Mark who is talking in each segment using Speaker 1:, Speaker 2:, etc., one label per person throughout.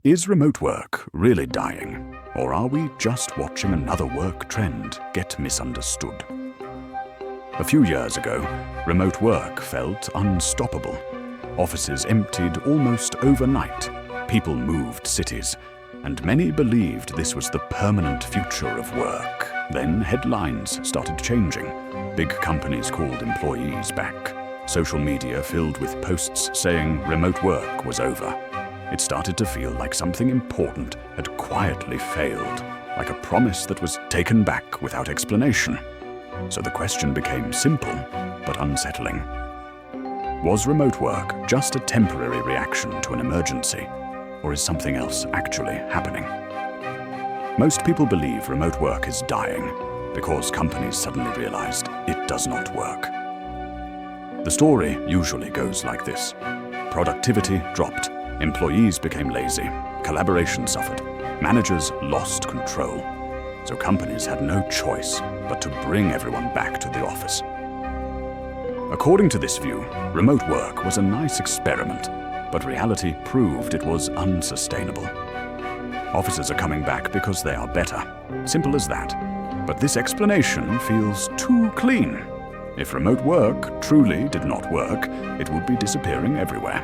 Speaker 1: Is remote work really dying, or are we just watching another work trend get misunderstood? A few years ago, remote work felt unstoppable. Offices emptied almost overnight, people moved cities, and many believed this was the permanent future of work. Then headlines started changing. Big companies called employees back. Social media filled with posts saying remote work was over. It started to feel like something important had quietly failed, like a promise that was taken back without explanation. So the question became simple, but unsettling. Was remote work just a temporary reaction to an emergency, or is something else actually happening? Most people believe remote work is dying because companies suddenly realized it does not work. The story usually goes like this. Productivity dropped. Employees became lazy, collaboration suffered, managers lost control, so companies had no choice but to bring everyone back to the office. According to this view, remote work was a nice experiment, but reality proved it was unsustainable. Offices are coming back because they are better. Simple as that. But this explanation feels too clean. If remote work truly did not work, it would be disappearing everywhere.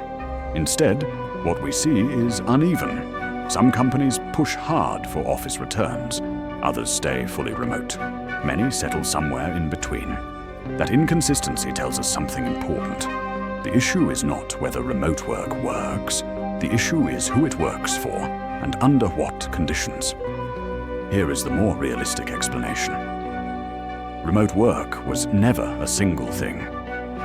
Speaker 1: Instead, what we see is uneven. Some companies push hard for office returns. Others stay fully remote. Many settle somewhere in between. That inconsistency tells us something important. The issue is not whether remote work works. The issue is who it works for and under what conditions. Here is the more realistic explanation. Remote work was never a single thing.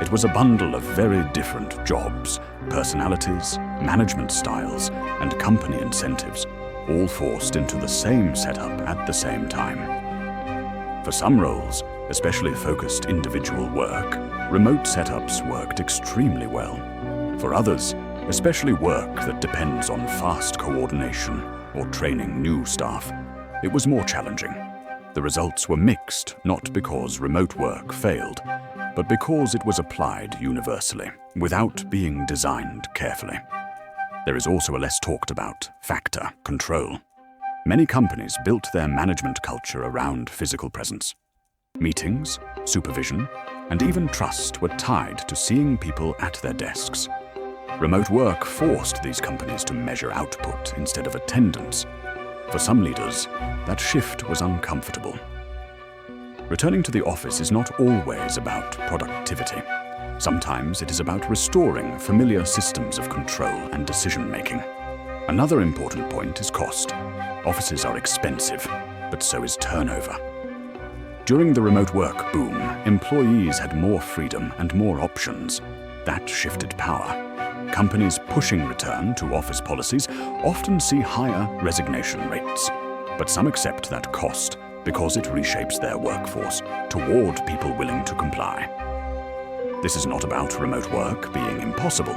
Speaker 1: It was a bundle of very different jobs, personalities, management styles, and company incentives, all forced into the same setup at the same time. For some roles, especially focused individual work, remote setups worked extremely well. For others, especially work that depends on fast coordination or training new staff, it was more challenging. The results were mixed, not because remote work failed, but because it was applied universally, without being designed carefully. There is also a less talked about factor, control. Many companies built their management culture around physical presence. Meetings, supervision, and even trust were tied to seeing people at their desks. Remote work forced these companies to measure output instead of attendance. For some leaders, that shift was uncomfortable. Returning to the office is not always about productivity. Sometimes it is about restoring familiar systems of control and decision-making. Another important point is cost. Offices are expensive, but so is turnover. During the remote work boom, employees had more freedom and more options. That shifted power. Companies pushing return to office policies often see higher resignation rates, but some accept that cost because it reshapes their workforce toward people willing to comply. This is not about remote work being impossible.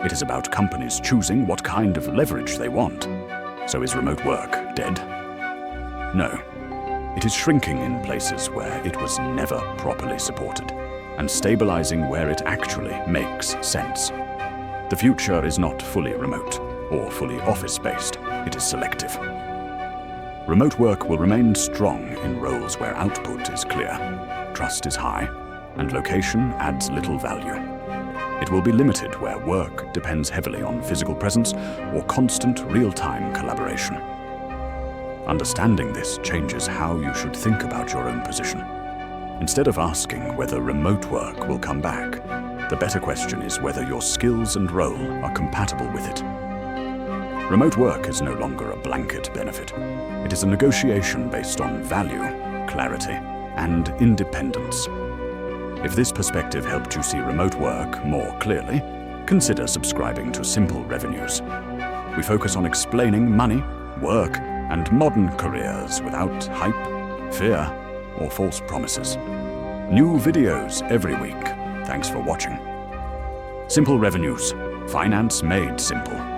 Speaker 1: It is about companies choosing what kind of leverage they want. So is remote work dead? No. It is shrinking in places where it was never properly supported, and stabilizing where it actually makes sense. The future is not fully remote or fully office-based. It is selective. Remote work will remain strong in roles where output is clear, trust is high, and location adds little value. It will be limited where work depends heavily on physical presence or constant real-time collaboration. Understanding this changes how you should think about your own position. Instead of asking whether remote work will come back, the better question is whether your skills and role are compatible with it. Remote work is no longer a blanket benefit. It is a negotiation based on value, clarity, and independence. If this perspective helped you see remote work more clearly, consider subscribing to Simple Revenues. We focus on explaining money, work, and modern careers without hype, fear, or false promises. New videos every week. Thanks for watching. Simple Revenues. Finance made simple.